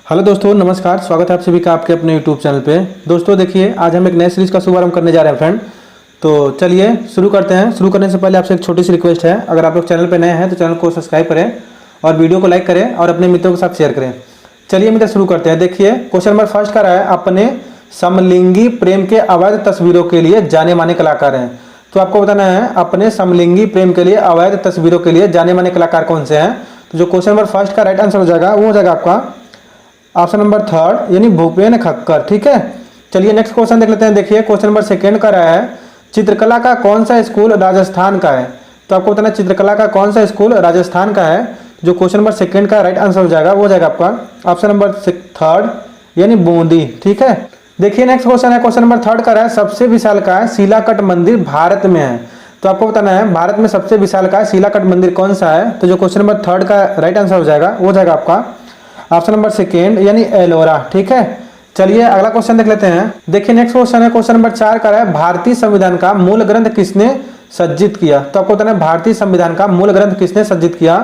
Hello दोस्तों, नमस्कार। स्वागत है आप सभी का आपके अपने यूट्यूब चैनल पे। दोस्तों देखिए, आज हम एक नए सीरीज़ का शुभारंभ करने जा रहे हैं फ्रेंड। तो चलिए शुरू करते हैं। शुरू करने से पहले आपसे एक छोटी सी रिक्वेस्ट है, अगर आप लोग चैनल पे नए हैं तो चैनल को सब्सक्राइब करें और वीडियो को लाइक करें और अपने मित्रों के साथ शेयर करें। चलिए मित्र शुरू करते हैं। देखिए क्वेश्चन नंबर फर्स्ट का रहा है, अपने समलिंगी प्रेम के अवैध तस्वीरों के लिए जाने माने कलाकार हैं। तो आपको बताना है अपने समलिंगी प्रेम के लिए अवैध तस्वीरों के लिए जाने माने कलाकार कौन से हैं। तो जो क्वेश्चन नंबर फर्स्ट का राइट आंसर हो जाएगा वो हो जाएगा आपका ऑप्शन नंबर थर्ड यानी भूपेन खक्कर। ठीक है, चलिए नेक्स्ट क्वेश्चन देख लेते हैं। देखिए क्वेश्चन नंबर सेकंड का रहा है, चित्रकला का कौन सा स्कूल राजस्थान का है। तो आपको बताना है चित्रकला का कौन सा स्कूल राजस्थान का है। जो क्वेश्चन नंबर सेकंड का राइट आंसर हो जाएगा वो हो जाएगा आपका ऑप्शन नंबर थर्ड यानी बूंदी। ठीक है, देखिए नेक्स्ट क्वेश्चन है, क्वेश्चन नंबर थर्ड का रहा है, सबसे विशालकाय शिलाकट मंदिर भारत में है। तो आपको बताना है भारत में सबसे विशालकाय शिलाकट मंदिर कौन सा है। तो जो क्वेश्चन नंबर थर्ड का राइट आंसर हो जाएगा वो हो जाएगा आपका ऑप्शन नंबर सेकेंड यानी एलोरा। ठीक है, चलिए अगला क्वेश्चन देख लेते हैं। देखिए नेक्स्ट क्वेश्चन है, क्वेश्चन नंबर 4 का है, भारतीय संविधान का मूल ग्रंथ किसने सज्जित किया। तो आपको बताना है भारतीय संविधान का मूल ग्रंथ किसने सज्जित किया।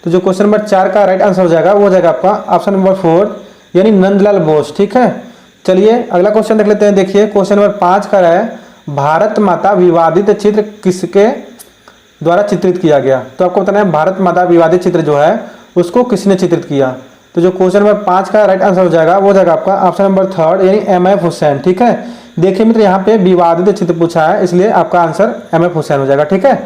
तो जो क्वेश्चन नंबर 4 का राइट आंसर हो जाएगा वो हो जाएगा आपका ऑप्शन नंबर 4 यानी नंदलाल बोस। ठीक है, चलिए अगला क्वेश्चन देख लेते हैं। देखिए क्वेश्चन नंबर 5 का है, भारत माता विवादित चित्र किसके द्वारा चित्रित किया गया। तो आपको बताना है भारत माता विवादित चित्र जो है उसको किसने चित्रित किया। तो जो क्वेश्चन नंबर 5 का राइट आंसर हो जाएगा वो हो जाएगा आपका ऑप्शन नंबर थर्ड यानी MF हुसैन। ठीक है, देखिए मित्र यहाँ पे विवादित चित्र पूछा है इसलिए आपका आंसर MF हुसैन हो जाएगा। ठीक है,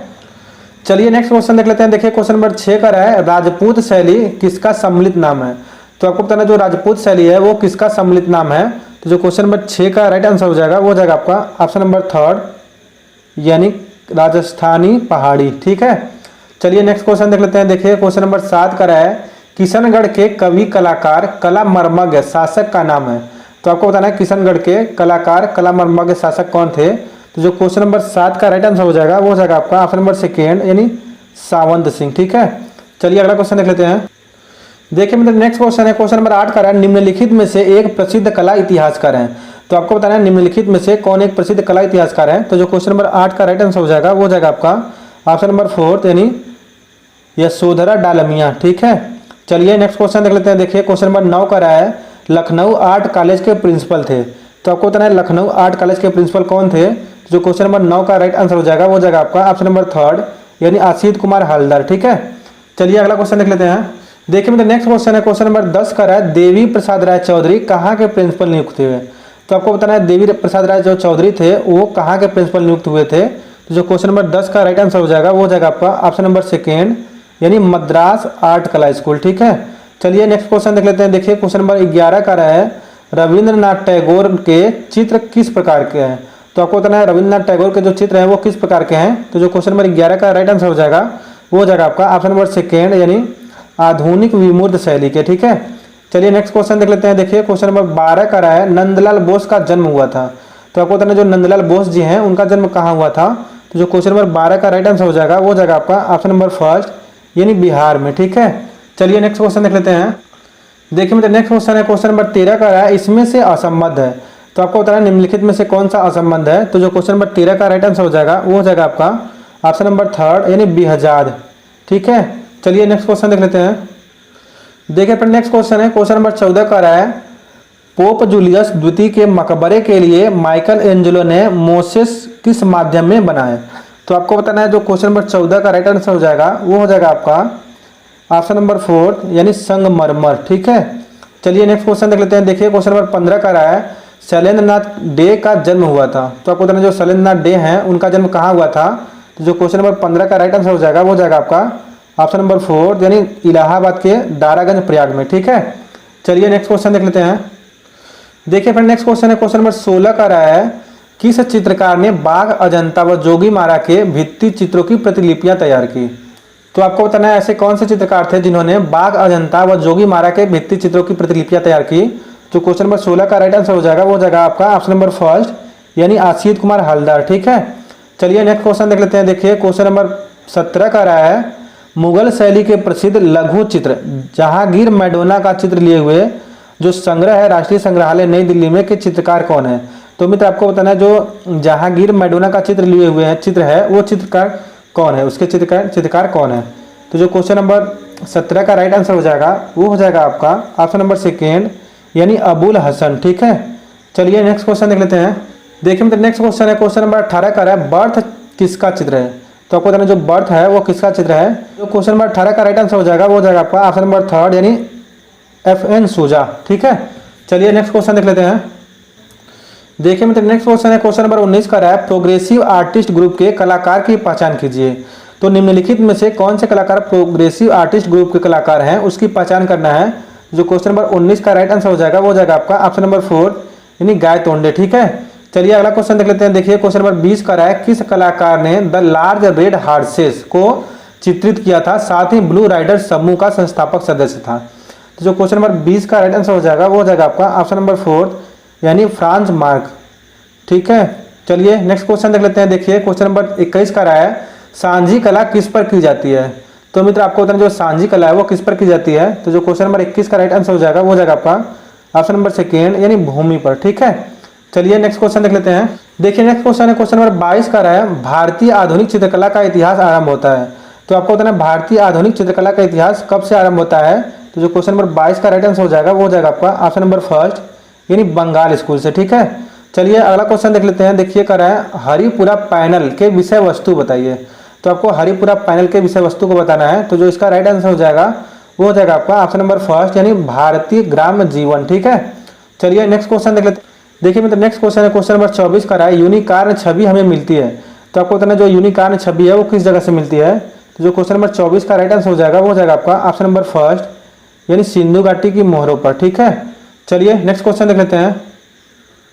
चलिए नेक्स्ट क्वेश्चन देख लेते हैं। देखिए क्वेश्चन नंबर 6 का है, राजपूत शैली किसका सम्मिलित नाम है। तो आपको बताना जो राजपूत शैली है वो किसका सम्मिलित नाम है। तो जो क्वेश्चन नंबर 6 का राइट आंसर हो जाएगा वो हो जाएगा आपका ऑप्शन नंबर थर्ड यानी राजस्थानी पहाड़ी। ठीक है, चलिए नेक्स्ट क्वेश्चन देख लेते हैं। देखिए क्वेश्चन नंबर 7 का है, किशनगढ़ के कवि कलाकार कला मर्मज्ञ शासक का नाम है। तो आपको बताना है किशनगढ़ के कलाकार कला मर्मज्ञ शासक कौन थे। तो जो क्वेश्चन नंबर 7 का राइट आंसर हो जाएगा वो हो जाएगा आपका ऑप्शन नंबर सेकेंड यानी सावंत सिंह। ठीक है, चलिए अगला क्वेश्चन देख लेते हैं। देखिए मतलब नेक्स्ट क्वेश्चन है, क्वेश्चन नंबर 8 का है, निम्नलिखित में से एक प्रसिद्ध कला इतिहासकार है। तो आपको बताना है निम्नलिखित में से कौन एक प्रसिद्ध कला इतिहासकार है। तो जो क्वेश्चन नंबर 8 का राइट आंसर हो जाएगा वो हो जाएगा आपका ऑप्शन नंबर 4 यानी यशोधरा डालमिया। ठीक है, चलिए नेक्स्ट क्वेश्चन देख लेते हैं। देखिए क्वेश्चन नंबर 9 का रहा है, लखनऊ आर्ट कॉलेज के प्रिंसिपल थे। तो आपको बताना है लखनऊ आर्ट कॉलेज के प्रिंसिपल कौन थे। जो क्वेश्चन नंबर 9 का राइट आंसर हो जाएगा वो हो जाएगा आपका ऑप्शन नंबर थर्ड यानी आशीष कुमार हलदर। ठीक है, चलिए अगला क्वेश्चन देख लेते हैं। देखिए मतलब नेक्स्ट क्वेश्चन है, क्वेश्चन नंबर 10 का रहा है, देवी प्रसाद राय चौधरी कहाँ के प्रिंसिपल नियुक्त हुए। तो आपको बताना है देवी प्रसाद राय जो चौधरी थे वो कहाँ के प्रिंसिपल नियुक्त हुए थे। तो जो क्वेश्चन नंबर 10 का राइट आंसर हो जाएगा वो हो जाएगा आपका ऑप्शन नंबर सेकेंड यानी मद्रास आर्ट कला स्कूल। ठीक है, चलिए नेक्स्ट क्वेश्चन देख लेते हैं। देखिए क्वेश्चन नंबर 11 का रहा है, रविंद्रनाथ टैगोर के चित्र किस प्रकार के हैं। तो आपको बताना है रविंद्रनाथ टैगोर के जो चित्र हैं वो किस प्रकार के हैं। तो जो क्वेश्चन नंबर 11 का राइट आंसर हो जाएगा वो हो जाएगा आपका ऑप्शन नंबर सेकेंड यानी आधुनिक विमूर्त शैली के। ठीक है, चलिए नेक्स्ट क्वेश्चन देख लेते हैं। देखिए क्वेश्चन नंबर 12 का रहा है, नंदलाल बोस का जन्म हुआ था। तो आपको बताना जो नंदलाल बोस जी हैं उनका जन्म कहाँ हुआ था। तो जो क्वेश्चन नंबर 12 का राइट आंसर हो जाएगा वो हो जाएगा आपका ऑप्शन नंबर फर्स्ट यानी बिहार में। ठीक है, चलिए नेक्स्ट क्वेश्चन देख लेते हैं। देखिए मतलब नेक्स्ट क्वेश्चन है, क्वेश्चन नंबर 13 का रहा है, इसमें से असंबद्ध है। तो आपको बताना है निम्नलिखित में से कौन सा असंबद्ध है। तो जो क्वेश्चन नंबर 13 का राइट आंसर हो जाएगा वो हो जाएगा आपका ऑप्शन नंबर थर्ड यानी बिहजाद। ठीक है, चलिए नेक्स्ट क्वेश्चन देख लेते हैं। देखिए फिर नेक्स्ट क्वेश्चन है, क्वेश्चन नंबर 14 का रहा है, पोप जूलियस द्वितीय के मकबरे के लिए माइकल एंजेलो ने मोसेस किस माध्यम में बनाए। तो आपको बताना है जो क्वेश्चन नंबर 14 का राइट आंसर हो जाएगा वो हो जाएगा आपका ऑप्शन नंबर 4 यानी संगमरमर। ठीक है, चलिए नेक्स्ट क्वेश्चन देख लेते हैं। देखिए क्वेश्चन नंबर 15 का रहा है, शैलेंद्रनाथ डे का जन्म हुआ था। तो आपको बताना जो शैलेंद्रनाथ डे हैं उनका जन्म कहाँ हुआ था। तो जो क्वेश्चन नंबर 15 का राइट आंसर हो जाएगा वो हो जाएगा आपका ऑप्शन नंबर 4 यानी इलाहाबाद के दारागंज प्रयाग में। ठीक है, चलिए नेक्स्ट क्वेश्चन देख लेते हैं। देखिए फिर नेक्स्ट क्वेश्चन है, क्वेश्चन नंबर 16 का रहा है, किस चित्रकार ने बाघ अजंता व जोगीमारा के भित्ति चित्रों की प्रतिलिपियां तैयार की। तो आपको बताना है ऐसे कौन से चित्रकार थे जिन्होंने बाघ अजंता व जोगीमारा के भित्ति चित्रों की प्रतिलिपियां तैयार की। जो क्वेश्चन नंबर 16 का राइट आंसर हो जाएगा वो हो जाएगा आपका ऑप्शन नंबर फर्स्ट यानी आशीष कुमार हलदर। ठीक है, चलिए नेक्स्ट क्वेश्चन देख लेते हैं। देखिए क्वेश्चन नंबर 17 का रहा है, मुगल शैली के प्रसिद्ध लघु चित्र जहांगीर मैडोना का चित्र लिए हुए जो संग्रह है राष्ट्रीय संग्रहालय नई दिल्ली में के चित्रकार कौन है। तो मित्र आपको बताना है जो जहांगीर मैडोना का चित्र लिए हुए हैं चित्र है वो चित्रकार कौन है, उसके चित्रकार कौन है। तो जो क्वेश्चन नंबर 17 का राइट आंसर हो जाएगा वो हो जाएगा आपका ऑप्शन नंबर सेकेंड यानी अबुल हसन। ठीक है, चलिए नेक्स्ट क्वेश्चन देख लेते हैं। देखिए मित्र नेक्स्ट क्वेश्चन है, क्वेश्चन नंबर 18 का है बर्थ किसका चित्र है। तो आपको बताना जो बर्थ है वो किसका चित्र है। जो क्वेश्चन नंबर 18 का राइट आंसर हो जाएगा वो हो जाएगा आपका ऑप्शन नंबर 3 यानी FN सूजा। ठीक है, चलिए नेक्स्ट क्वेश्चन देख लेते हैं। देखिए मित्र नेक्स्ट क्वेश्चन है, क्वेश्चन नंबर 19 का है प्रोग्रेसिव आर्टिस्ट ग्रुप के कलाकार की पहचान कीजिए। तो निम्नलिखित में से कौन से कलाकार प्रोग्रेसिव आर्टिस्ट ग्रुप के कलाकार हैं उसकी पहचान करना है। जो क्वेश्चन नंबर 19 का राइट आंसर हो जाएगा वो हो जाएगा आपका ऑप्शन नंबर 4 यानी गाय तोंडे। ठीक है, चलिए अगला क्वेश्चन देख लेते हैं। देखिए क्वेश्चन नंबर 20 का है किस कलाकार ने द लार्ज रेड हार्सेस को चित्रित किया था, साथ ही ब्लू राइडर समूह का संस्थापक सदस्य था। तो जो क्वेश्चन नंबर 20 का राइट आंसर हो जाएगा वो हो जाएगा आपका ऑप्शन नंबर 4 यानी फ्रांज मार्क। ठीक है, चलिए नेक्स्ट क्वेश्चन देख लेते हैं। देखिए क्वेश्चन नंबर 21 का है सांझी कला किस पर की जाती है। तो मित्र आपको बताना जो सांझी कला है वो किस पर की जाती है। तो जो क्वेश्चन नंबर 21 का राइट आंसर हो जाएगा वो हो जाएगा आपका ऑप्शन नंबर 2 यानी भूमि पर। ठीक है, चलिए नेक्स्ट क्वेश्चन देख लेते हैं। देखिए नेक्स्ट क्वेश्चन है, क्वेश्चन नंबर 22 का है भारतीय आधुनिक चित्रकला का इतिहास आरंभ होता है। तो आपको बताना भारतीय आधुनिक चित्रकला का इतिहास कब से आरंभ होता है। तो जो क्वेश्चन नंबर 22 का राइट आंसर हो जाएगा वो हो जाएगा आपका ऑप्शन नंबर 1 यानी बंगाल स्कूल से। ठीक है, चलिए अगला क्वेश्चन देख लेते हैं। देखिए कर है हरिपुरा पैनल के विषय वस्तु बताइए। तो आपको हरिपुरा पैनल के विषय वस्तु को बताना है। तो जो इसका राइट आंसर हो जाएगा वो हो जाएगा आपका ऑप्शन नंबर 1 यानी भारतीय ग्राम्य जीवन। ठीक है, चलिए नेक्स्ट क्वेश्चन देख लेते हैं। देखिए मतलब नेक्स्ट क्वेश्चन है, क्वेश्चन नंबर 24 का है यूनिकॉर्न छवि हमें मिलती है। तो आपको बताना जो यूनिकॉर्न छवि है वो किस जगह से मिलती है। तो जो क्वेश्चन नंबर 24 का राइट आंसर हो जाएगा वो हो जाएगा आपका ऑप्शन नंबर 1 यानी सिंधु घाटी की मोहरों पर। ठीक है, चलिए नेक्स्ट क्वेश्चन देख लेते हैं।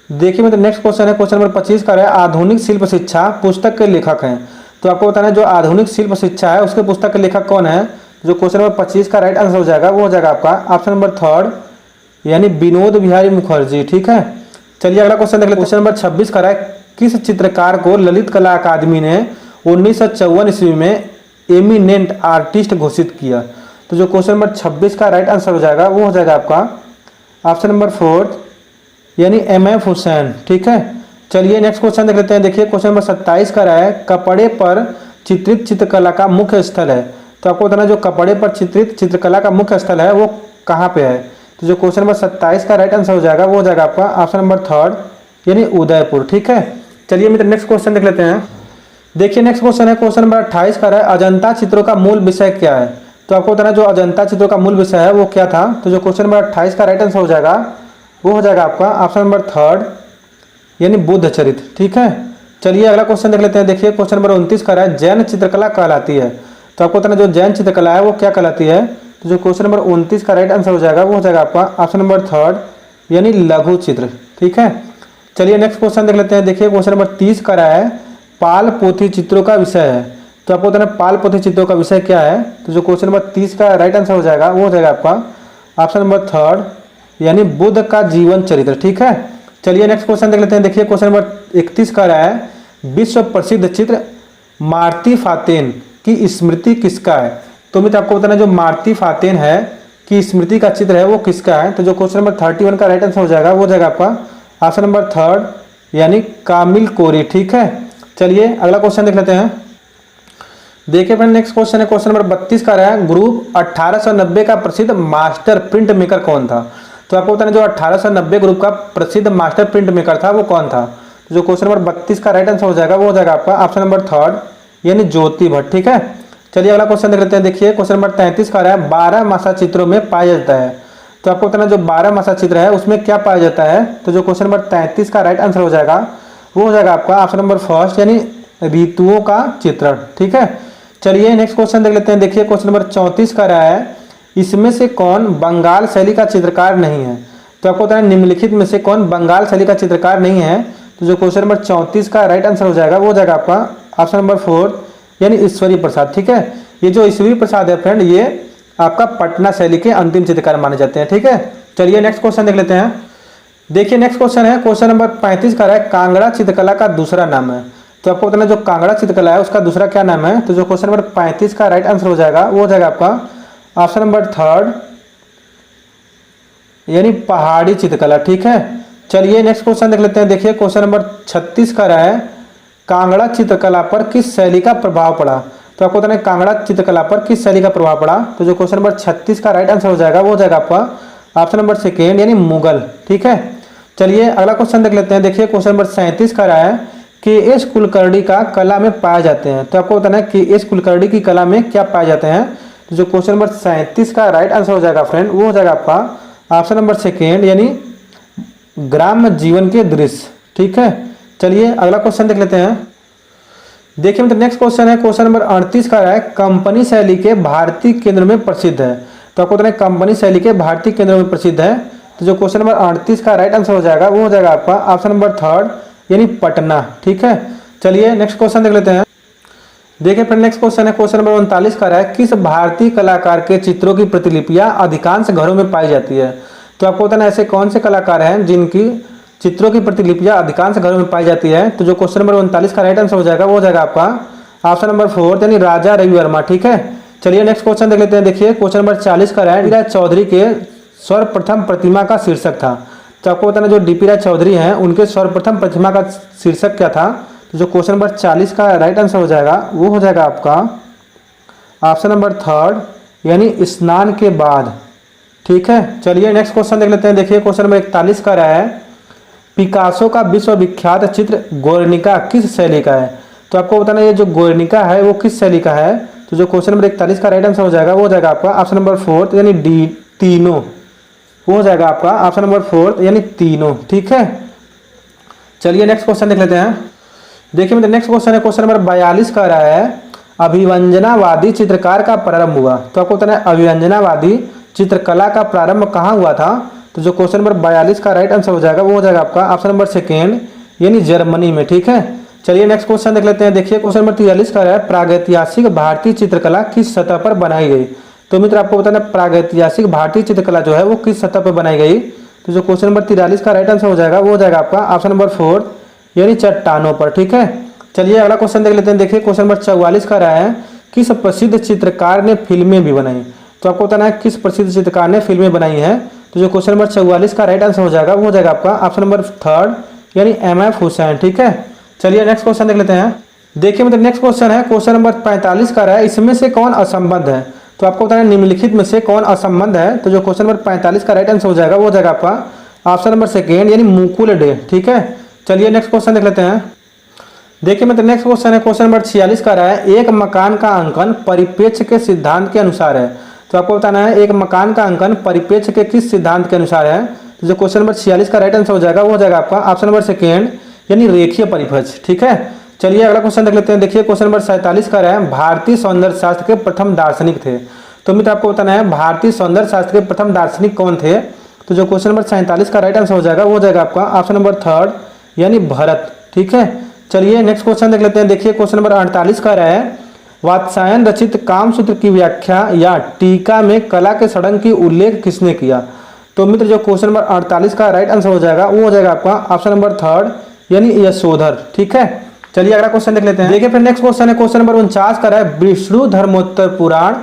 देखिए मतलब नेक्स्ट क्वेश्चन है, क्वेश्चन नंबर 25 का है आधुनिक शिल्प शिक्षा पुस्तक के लेखक हैं। तो आपको बताना जो आधुनिक शिल्प शिक्षा है उसके पुस्तक के लेखक कौन है। जो क्वेश्चन नंबर 25 का राइट आंसर हो जाएगा वो हो जाएगा आपका ऑप्शन नंबर 3 यानी विनोद बिहारी मुखर्जी। ठीक है, चलिए अगला क्वेश्चन देख लेते हैं। क्वेश्चन नंबर 26 का है किस चित्रकार को ललित कला अकादमी ने 1954 ईस्वी में एमिनेंट आर्टिस्ट घोषित किया। तो जो क्वेश्चन नंबर 26 का राइट आंसर हो जाएगा वो हो जाएगा आपका ऑप्शन नंबर 4 यानी MF हुसैन। ठीक है, चलिए नेक्स्ट क्वेश्चन देख लेते हैं। देखिए क्वेश्चन नंबर 27 का है कपड़े पर चित्रित चित्रकला का मुख्य स्थल है। तो आपको बताना जो कपड़े पर चित्रित चित्रकला का मुख्य स्थल है वो कहाँ पे है। तो जो क्वेश्चन नंबर 27 का राइट आंसर हो जाएगा वो हो जाएगा आपका ऑप्शन नंबर 3 यानी उदयपुर। ठीक है, चलिए मित्र नेक्स्ट क्वेश्चन देख लेते हैं। देखिए नेक्स्ट क्वेश्चन है, क्वेश्चन नंबर 28 का है अजंता चित्रों का मूल विषय क्या है। तो आपको बताना जो अजंता चित्रों का मूल विषय है वो क्या था। तो जो क्वेश्चन नंबर 28 का राइट आंसर हो जाएगा वो हो जाएगा आपका ऑप्शन नंबर 3 यानी बुद्ध चरित्र। ठीक है, चलिए अगला क्वेश्चन देख लेते हैं। देखिए क्वेश्चन नंबर 29 का है जैन चित्रकला कहलाती है। तो आपको बताना जो जैन चित्रकला है वो क्या कहलाती है। तो जो क्वेश्चन नंबर 29 का राइट आंसर हो जाएगा वो हो जाएगा आपका ऑप्शन नंबर 3 यानी लघु चित्र। ठीक है, चलिए नेक्स्ट क्वेश्चन देख लेते हैं। देखिए क्वेश्चन नंबर 30 का है पाल पोथी चित्रों का विषय है। तो आपको बताना पाल पोथी चित्रों का विषय क्या है। तो जो क्वेश्चन नंबर 30 का राइट आंसर हो जाएगा वो हो जाएगा आपका ऑप्शन नंबर 3 यानी बुद्ध का जीवन चरित्र। ठीक है, चलिए नेक्स्ट क्वेश्चन देख लेते हैं। देखिए क्वेश्चन नंबर 31 का है विश्व प्रसिद्ध चित्र मार्ती फातेन की स्मृति किसका है। तो मित्र आपको बताना जो मार्ती फातेन है कि स्मृति का चित्र है वो किसका है। तो जो क्वेश्चन नंबर 31 का राइट आंसर हो जाएगा वो हो जाएगा आपका ऑप्शन नंबर 3 यानी कामिल कोरी। ठीक है, चलिए अगला क्वेश्चन देख लेते हैं। देखिए फ्रेंड नेक्स्ट क्वेश्चन है, क्वेश्चन नंबर 32 का है ग्रुप 1890 का प्रसिद्ध मास्टर प्रिंट मेकर कौन था। तो आपको बताना जो 1890 ग्रुप का प्रसिद्ध मास्टर प्रिंट मेकर था वो कौन था। तो जो क्वेश्चन नंबर 32 का राइट आंसर हो जाएगा वो हो जाएगा आपका ऑप्शन नंबर 3 यानी ज्योति भट्ट। ठीक है, चलिए अगला क्वेश्चन देख लेते हैं। देखिए क्वेश्चन नंबर 33 का है 12 मासा चित्रों में पाया जाता है। तो आपको बताना जो 12 मासा चित्र है उसमें क्या पाया जाता है। तो जो क्वेश्चन नंबर 33 का राइट आंसर हो जाएगा वो हो जाएगा आपका ऑप्शन नंबर 1 यानी ऋतुओं का चित्रण। ठीक है, चलिए नेक्स्ट क्वेश्चन देख लेते हैं। देखिए क्वेश्चन नंबर 34 का है इसमें से कौन बंगाल शैली का चित्रकार नहीं है। तो आपको बताना निम्नलिखित में से कौन बंगाल शैली का चित्रकार नहीं है। तो जो क्वेश्चन नंबर 34 का राइट आंसर हो जाएगा वो हो जाएगा आपका ऑप्शन नंबर 4 यानी ईश्वरी प्रसाद। ठीक है, ये जो ईश्वरी प्रसाद है फ्रेंड ये आपका पटना शैली के अंतिम चित्रकार माने जाते हैं। ठीक है, चलिए नेक्स्ट क्वेश्चन देख लेते हैं। देखिए नेक्स्ट क्वेश्चन है, क्वेश्चन नंबर 35 का है कांगड़ा चित्रकला का दूसरा नाम है। तो आपको बताना जो कांगड़ा चित्रकला है उसका दूसरा क्या नाम है। तो जो क्वेश्चन नंबर 35 का राइट आंसर हो जाएगा वो हो जाएगा आपका ऑप्शन नंबर 3 यानी पहाड़ी चित्रकला। ठीक है, चलिए नेक्स्ट क्वेश्चन देख लेते हैं। देखिए क्वेश्चन नंबर 36 का है कांगड़ा चित्रकला पर किस शैली का प्रभाव पड़ा। तो आपको बताना कांगड़ा चित्रकला पर किस शैली का प्रभाव पड़ा। तो जो क्वेश्चन नंबर 36 का राइट आंसर हो जाएगा वो हो जाएगा आपका ऑप्शन नंबर सेकेंड यानी मुगल। ठीक है, चलिए अगला क्वेश्चन देख लेते हैं। देखिए क्वेश्चन नंबर 37 का रहा है कि एस कुलकर्णी का कला में पाए जाते हैं। तो आपको बताना है कि एस कुलकर्णी की कला में क्या पाए जाते हैं। तो जो क्वेश्चन नंबर 37 का राइट आंसर हो जाएगा फ्रेंड, वो हो जाएगा आपका ऑप्शन नंबर सेकेंड यानी ग्राम जीवन के दृश्य। ठीक है, चलिए अगला क्वेश्चन देख लेते हैं। देखिए मतलब नेक्स्ट क्वेश्चन है, क्वेश्चन नंबर 38 का है कंपनी शैली के भारतीय केंद्र में प्रसिद्ध है। तो आपको बताना है कंपनी शैली के भारतीय केंद्र में प्रसिद्ध है। तो जो क्वेश्चन नंबर 38 का राइट आंसर हो जाएगा वो हो जाएगा आपका ऑप्शन नंबर थर्ड यानी पटना। ठीक है, चलिए नेक्स्ट क्वेश्चन देख लेते हैं। देखिए फ्रेंड नेक्स्ट क्वेश्चन है, क्वेश्चन नंबर 39 का है किस भारतीय कलाकार के चित्रों की प्रतिलिपियां अधिकांश घरों में पाई जाती है। तो आपको बताना ऐसे कौन से कलाकार हैं जिनकी चित्रों की प्रतिलिपियां अधिकांश घरों में पाई जाती है। तो जो क्वेश्चन नंबर 39 का राइट आंसर हो जाएगा वो हो जाएगा आपका ऑप्शन नंबर फोर्थ यानी राजा रवि वर्मा। ठीक है, चलिए नेक्स्ट क्वेश्चन देख लेते हैं। देखिए क्वेश्चन नंबर 40 का है डीपी राज चौधरी के सर्वप्रथम प्रतिमा का शीर्षक था। तो आपको बताना जो डीपी राज चौधरी हैं उनके सर्वप्रथम प्रतिमा का शीर्षक क्या था। तो जो क्वेश्चन नंबर 40 का राइट आंसर हो जाएगा वो हो जाएगा आपका ऑप्शन नंबर थर्ड यानी स्नान के बाद। ठीक है, चलिए नेक्स्ट क्वेश्चन देख लेते हैं। देखिए क्वेश्चन नंबर 41 का रहा है पिकासो का विश्वविख्यात चित्र गुर्निका किस शैली का है। तो आपको बताना ये जो गुर्निका है वो किस शैली का है। तो जो क्वेश्चन नंबर 41 का राइट आंसर हो जाएगा वो हो जाएगा आपका ऑप्शन नंबर फोर्थ यानी डी तीनों। वो हो जाएगा आपका ऑप्शन नंबर फोर्थ यानी तीनों। ठीक है, चलिए नेक्स्ट क्वेश्चन देख लेते हैं। देखिए मतलब नेक्स्ट क्वेश्चन है, क्वेश्चन नंबर 42 का रहा है अभिव्यंजनावादी चित्रकार का प्रारंभ हुआ। तो आपको बताना है अभिव्यंजनावादी चित्रकला का प्रारंभ कहाँ हुआ था। तो जो क्वेश्चन नंबर 42 का राइट आंसर हो जाएगा वो हो जाएगा आपका ऑप्शन नंबर सेकेंड यानी जर्मनी में। ठीक है, चलिए नेक्स्ट क्वेश्चन देख लेते हैं। देखिए क्वेश्चन नंबर 43 का है प्रागैतिहासिक भारतीय चित्रकला किस सतह पर बनाई गई। तो मित्र आपको बताना प्रागैतिहासिक भारतीय चित्रकला जो है वो किस सतह पर बनाई गई। तो जो क्वेश्चन नंबर 43 का राइट आंसर हो जाएगा वो हो जाएगा आपका ऑप्शन नंबर फोर्थ यानी चट्टानों पर। ठीक है, चलिए अगला क्वेश्चन देख लेते हैं। देखिए क्वेश्चन नंबर 44 का रहा है किस प्रसिद्ध चित्रकार ने फिल्में भी बनाई। तो आपको बताना है किस प्रसिद्ध चित्रकार ने फिल्में बनाई हैं। तो जो क्वेश्चन नंबर 44 का राइट आंसर हो जाएगा वो हो जाएगा आपका ऑप्शन नंबर थर्ड यानी MF हुसैन। ठीक है, चलिए नेक्स्ट क्वेश्चन देख लेते हैं। देखिए मतलब नेक्स्ट क्वेश्चन है, क्वेश्चन नंबर 45 का रहा है इसमें से कौन असंबद्ध है। तो आपको बताना है निम्नलिखित में से कौन असंबद्ध है। तो जो क्वेश्चन नंबर 45 का राइट आंसर हो जाएगा वो हो जाएगा आपका ऑप्शन नंबर सेकेंड यानी मुकुल डे। ठीक है, चलिए नेक्स्ट क्वेश्चन देख लेते हैं। देखिए मतलब नेक्स्ट क्वेश्चन है, क्वेश्चन नंबर 46 का रहा है एक मकान का अंकन परिप्रेक्ष्य के सिद्धांत के अनुसार है। तो आपको बताना है एक मकान का अंकन परिप्रेक्ष्य के किस सिद्धांत के अनुसार है। तो जो क्वेश्चन नंबर 46 का राइट आंसर हो जाएगा वो हो जाएगा आपका ऑप्शन नंबर सेकेंड यानी रेखीय परिपथ। ठीक है, चलिए अगला क्वेश्चन देख लेते हैं। देखिए क्वेश्चन नंबर 47 का है भारतीय सौंदर्य शास्त्र के प्रथम दार्शनिक थे। तो मित्र आपको बताना है भारतीय सौंदर्य शास्त्र के प्रथम दार्शनिक कौन थे। तो जो क्वेश्चन नंबर 47 का राइट आंसर हो जाएगा वो हो जाएगा आपका ऑप्शन नंबर थर्ड यानी भरत। ठीक है, चलिए नेक्स्ट क्वेश्चन देख लेते हैं। देखिए क्वेश्चन नंबर 48 का रहा है वात्सायन रचित कामसूत्र की व्याख्या या टीका में कला के षडंग की उल्लेख किसने किया। तो मित्र जो क्वेश्चन नंबर 48 का राइट आंसर हो जाएगा वो हो जाएगा आपका ऑप्शन नंबर थर्ड यानी यशोधर। ठीक है, चलिए अगला क्वेश्चन देख लेते हैं। देखिए फिर नेक्स्ट क्वेश्चन है, क्वेश्चन नंबर 49 का है विष्णु धर्मोत्तर पुराण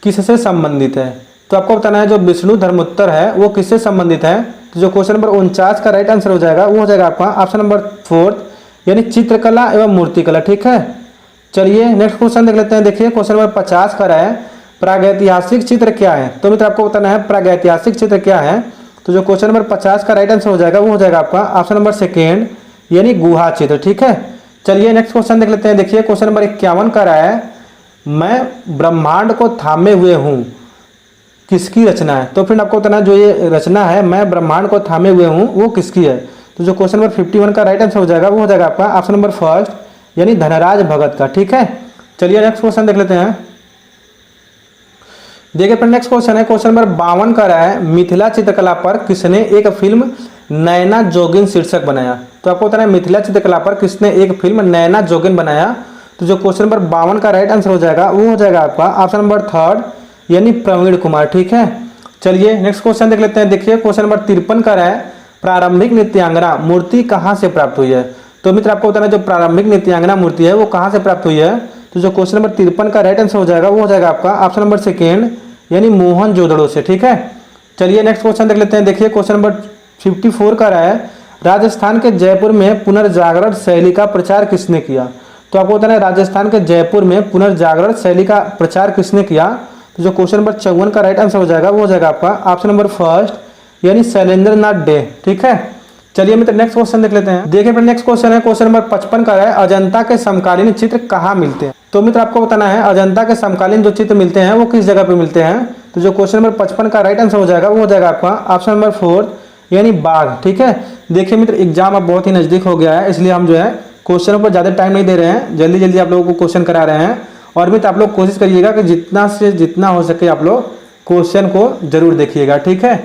किससे संबंधित है। तो आपको बताना है जो विष्णु धर्मोत्तर है वो किससे संबंधित है। तो जो क्वेश्चन नंबर 49 का राइट आंसर हो जाएगा वो हो जाएगा आपका ऑप्शन नंबर फोर्थ यानी चित्रकला एवं मूर्तिकला। ठीक है, चलिए नेक्स्ट क्वेश्चन देख लेते हैं। देखिए क्वेश्चन नंबर 50 का है प्रागैतिहासिक चित्र क्या है। तो मित्र आपको बताना है प्रागैतिहासिक चित्र क्या है। तो जो क्वेश्चन नंबर 50 का राइट आंसर हो जाएगा वो हो जाएगा आपका ऑप्शन नंबर सेकेंड यानी गुहा चित्र। ठीक है, चलिए नेक्स्ट क्वेश्चन देख लेते हैं। देखिए क्वेश्चन नंबर 51 का है मैं ब्रह्मांड को थामे हुए हूँ किसकी रचना है। तो फिर आपको बताना जो ये रचना है मैं ब्रह्मांड को थामे हुए हूँ वो किसकी है। तो जो क्वेश्चन नंबर 51 का राइट आंसर हो जाएगा वो हो जाएगा आपका ऑप्शन नंबर फर्स्ट यानी धनराज भगत का। ठीक है, चलिए नेक्स्ट क्वेश्चन देख लेते हैं। देखिए फिर नेक्स्ट क्वेश्चन है, क्वेश्चन नंबर 52 का है मिथिला चित्रकला पर किसने एक फिल्म नैना जोगिन शीर्षक बनाया। तो आपको बताना है मिथिला चित्रकला पर किसने एक फिल्म नैना जोगिन बनाया। तो जो क्वेश्चन नंबर 52 का राइट आंसर हो जाएगा वो हो जाएगा आपका ऑप्शन नंबर थर्ड यानी प्रवीण कुमार। ठीक है, चलिए नेक्स्ट क्वेश्चन देख लेते हैं। देखिए क्वेश्चन नंबर 53 का है प्रारंभिक नृत्यांगना मूर्ति कहाँ से प्राप्त हुई है। तो मित्र आपको बताना जो प्रारंभिक नृत्यांगना मूर्ति है वो कहाँ से प्राप्त हुई है। तो जो क्वेश्चन नंबर 53 का राइट आंसर हो जाएगा वो हो जाएगा आपका ऑप्शन नंबर सेकेंड यानी मोहनजोदड़ो से। ठीक है, चलिए नेक्स्ट क्वेश्चन देख लेते हैं। देखिए क्वेश्चन नंबर 54 का है राजस्थान के जयपुर में पुनर्जागरण शैली का प्रचार किसने किया। तो आपको बताना है राजस्थान के जयपुर में पुनर्जागरण शैली का प्रचार किसने किया। तो जो क्वेश्चन नंबर 54 का राइट आंसर हो जाएगा वो हो जाएगा आपका ऑप्शन नंबर फर्स्ट यानी शैलेंद्र नाथ डे। ठीक है, चलिए मित्र नेक्स्ट क्वेश्चन देख लेते हैं। देखिए नेक्स्ट क्वेश्चन है क्वेश्चन नंबर 55 का है, अजंता के समकालीन चित्र कहाँ मिलते हैं। तो मित्र आपको बताना है अजंता के समकालीन जो चित्र मिलते हैं वो किस जगह पे मिलते हैं। तो जो क्वेश्चन नंबर 55 का राइट आंसर हो जाएगा वो हो जाएगा आपका ऑप्शन नंबर 4 यानी बाघ। ठीक है, देखिए मित्र एग्जाम अब बहुत ही नजदीक हो गया है, इसलिए हम जो है क्वेश्चनों पर ज़्यादा टाइम नहीं दे रहे हैं, जल्दी जल्दी आप लोगों को क्वेश्चन करा रहे हैं। और मित्र आप लोग कोशिश करिएगा कि जितना से जितना हो सके आप लोग क्वेश्चन को जरूर देखिएगा। ठीक है,